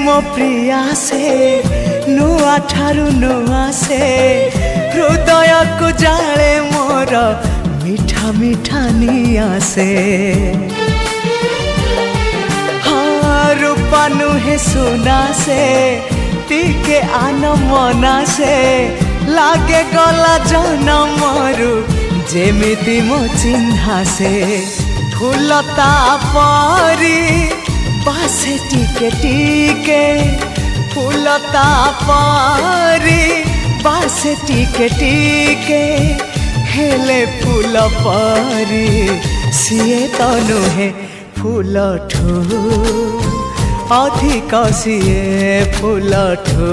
मो प्रिया से नुआ ठारू नुआ से हृदय को जाले मोर मीठा मीठा निया से हाँ रूपा नुहे सुना से टिके आन मना से लागे गला जनमरु जेमिति मो चिन्हा से फूलता परी बासे टिके टिके फूलता परी बासे टिके टिके हेले फूल परी सीए तो नुहे फूल ठू अधिक सीए फूल ठू